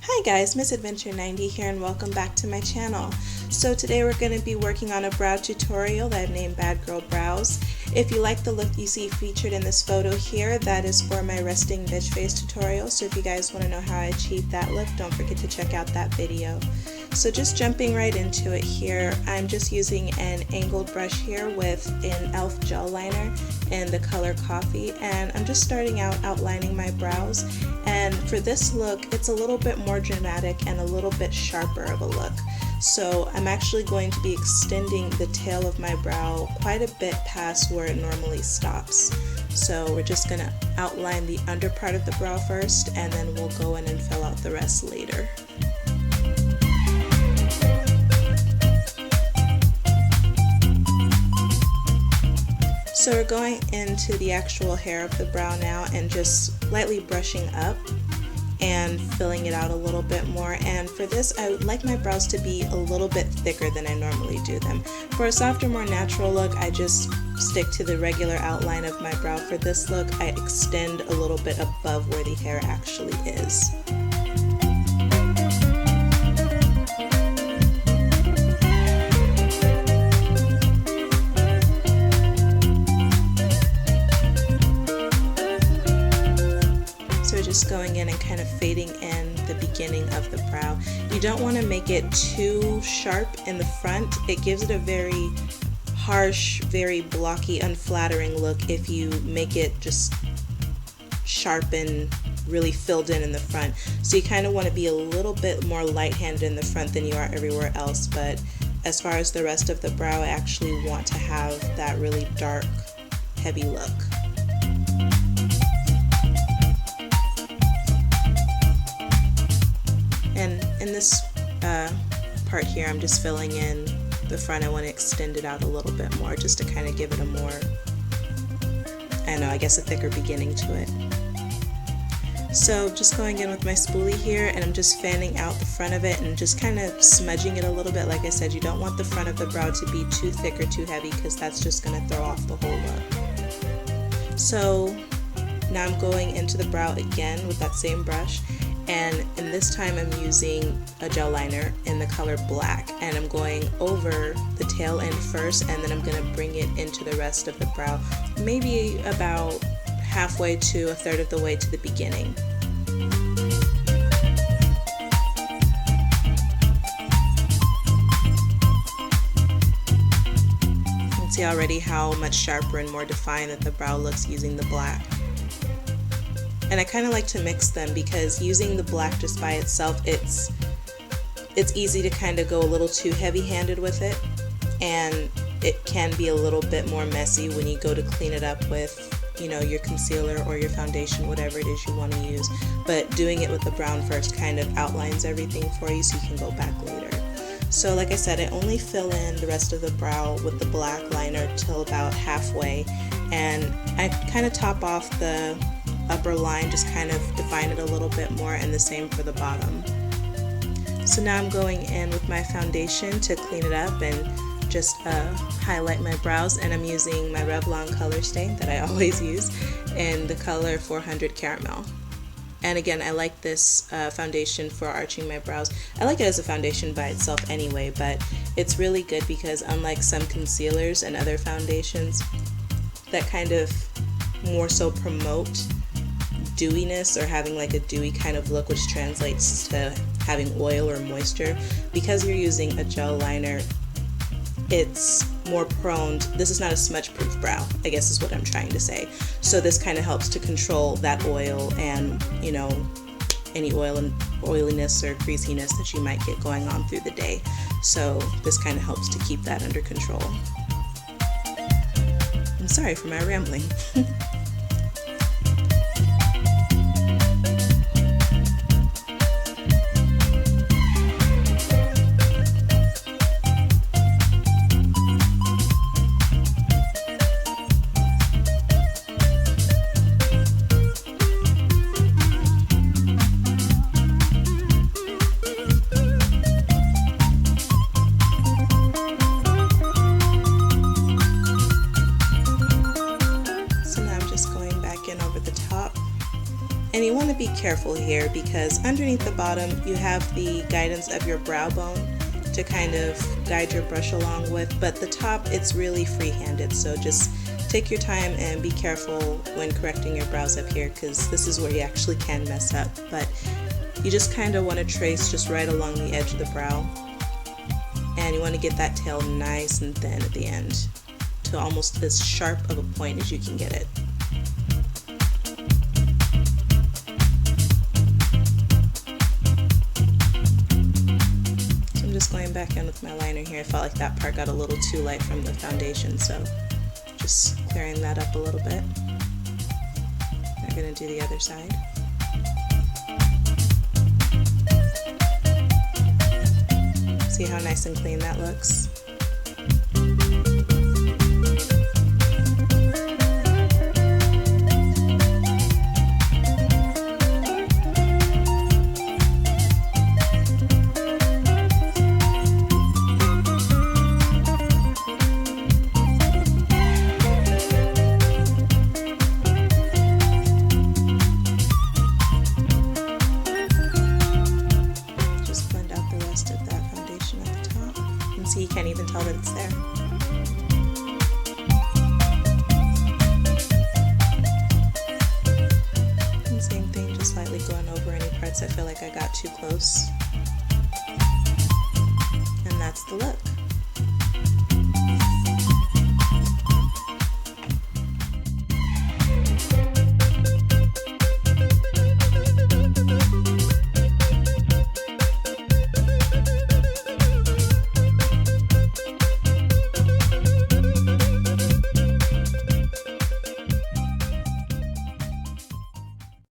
Hi guys, Miss Adventure 90 here and welcome back to my channel. So today we're going to be working on a brow tutorial that I've named Bad Girl Brows. If you like the look you see featured in this photo here, that is for my resting bitch face tutorial. So if you guys want to know how I achieved that look, don't forget to check out that video. So just jumping right into it here, I'm just using an angled brush here with an e.l.f. gel liner in the color Coffee, and I'm just starting out outlining my brows. And for this look, it's a little bit more dramatic and a little bit sharper of a look. So I'm actually going to be extending the tail of my brow quite a bit past where it normally stops. So we're just going to outline the under part of the brow first, and then we'll go in and fill out the rest later. So we're going into the actual hair of the brow now and just lightly brushing up and filling it out a little bit more. And for this, I would like my brows to be a little bit thicker than I normally do them. For a softer, more natural look, I just stick to the regular outline of my brow. For this look, I extend a little bit above where the hair actually is. Just going in and kind of fading in the beginning of the brow. You don't want to make it too sharp in the front. It gives it a very harsh, very blocky, unflattering look if you make it just sharp and really filled in the front. So you kind of want to be a little bit more light-handed in the front than you are everywhere else, but as far as the rest of the brow, I actually want to have that really dark, heavy look. And in this part here, I'm just filling in the front. I want to extend it out a little bit more just to kind of give it a more, I don't know, I guess a thicker beginning to it. So just going in with my spoolie here, and I'm just fanning out the front of it and just kind of smudging it a little bit. Like I said, you don't want the front of the brow to be too thick or too heavy because that's just going to throw off the whole look. So now I'm going into the brow again with that same brush. And this time I'm using a gel liner in the color Black, and I'm going over the tail end first, and then I'm going to bring it into the rest of the brow, maybe about halfway to a third of the way to the beginning. You can see already how much sharper and more defined that the brow looks using the black. And I kind of like to mix them because using the black just by itself, it's easy to kind of go a little too heavy-handed with it, and it can be a little bit more messy when you go to clean it up with, you know, your concealer or your foundation, whatever it is you want to use. But doing it with the brown first kind of outlines everything for you so you can go back later. So like I said, I only fill in the rest of the brow with the black liner till about halfway, and I kind of top off the upper line, just kind of define it a little bit more, and the same for the bottom. So now I'm going in with my foundation to clean it up and just highlight my brows, and I'm using my Revlon color stain that I always use in the color 400 Caramel. And again, I like this foundation for arching my brows. I like it as a foundation by itself anyway, but it's really good because unlike some concealers and other foundations that kind of more so promote dewiness or having like a dewy kind of look, which translates to having oil or moisture, because you're using a gel liner, it's more prone to, this is not a smudge proof brow, I guess is what I'm trying to say. So this kind of helps to control that oil and, you know, any oil and oiliness or greasiness that you might get going on through the day. So this kind of helps to keep that under control. I'm sorry for my rambling. be careful here because underneath the bottom you have the guidance of your brow bone to kind of guide your brush along with, but the top, it's really free-handed, so just take your time and be careful when correcting your brows up here because this is where you actually can mess up. But you just kind of want to trace just right along the edge of the brow, and you want to get that tail nice and thin at the end to almost as sharp of a point as you can get it. Just going back in with my liner here. I felt like that part got a little too light from the foundation, so just clearing that up a little bit. I'm going to do the other side. See how nice and clean that looks? So you can't even tell that it's there. And same thing, just slightly going over any parts I feel like I got too close. And that's the look.